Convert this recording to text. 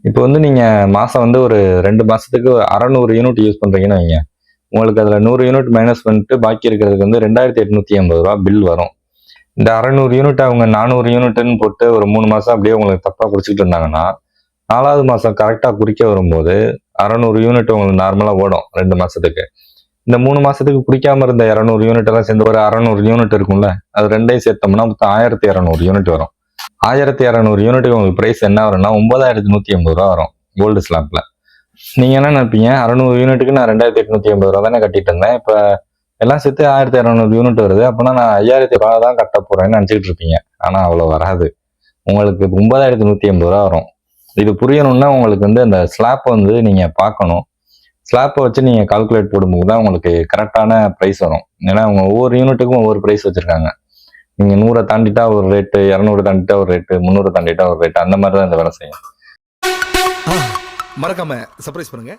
இப்போ வந்து நீங்க மாசம் வந்து ஒரு 2 மாசத்துக்கு 600 யூனிட் யூஸ் பண்றீங்கன்னு வைங்க. உங்களுக்கு அதுல 100 யூனிட் மைனஸ் பண்ணிட்டு பாக்கி இருக்கிறதுக்கு வந்து ரூ. 2,880 பில் வரும். இந்த 600 யூனிட் அவங்க 400 யூனிட்ன்னு போட்டு ஒரு 3 மாசம் அப்படியே உங்களுக்கு தப்பா குறிச்சுக்கிட்டு இருந்தாங்கன்னா, 4வது மாசம் கரெக்ட்டா குறிக்க வரும்போது 600 யூனிட் உங்களுக்கு நார்மலா ஓடும் 2 மாசத்துக்கு. இந்த 3 மாசத்துக்கு குறிக்காம இருந்த 200 யூனிட் எல்லாம் சேர்ந்து ஒரு 600 யூனிட் இருக்கும்ல. அது 2யும் சேர்த்தோம்னா மொத்தம் 1200 யூனிட் வரும். 1200 யூனிட்டுக்கு உங்களுக்கு பிரைஸ் என்ன வரும்னா ரூ. 9,180 வரும் கோல்டு ஸ்லாப்ல. நீங்க என்ன நினைப்பீங்க? 600 யூனிட்டுக்கு நான் ரூ. 2,880 தானே கட்டிட்டு இருந்தேன். இப்ப எல்லாம் சேர்த்து 1200 யூனிட் வருது. அப்பனா நான் 5,000 தான் கட்ட போறேன்னு நினைச்சுக்கிட்டு இருப்பீங்க. ஆனா அவ்வளவு வராது. உங்களுக்கு 9,180 வரும். இது புரியணும்னா உங்களுக்கு வந்து அந்த ஸ்லாப் வந்து நீங்க பார்க்கணும். ஸ்லாப்பை வச்சு நீங்க கால்குலேட் போடும்போது தான் உங்களுக்கு கரெக்டான பிரைஸ் வரும். ஏன்னா அவங்க ஒவ்வொரு யூனிட்டுக்கும் ஒவ்வொரு பிரைஸ் வச்சிருக்காங்க. நீங்க 100 தாண்டிட்டா ஒரு ரேட்டு, 200 தாண்டிட்டா ஒரு ரேட்டு, 300 தாண்டிட்டா ஒரு ரேட்டு, அந்த மாதிரி தான் இந்த வேலை செய்யும். மறக்காம சர்ப்ரைஸ் பண்ணுங்க.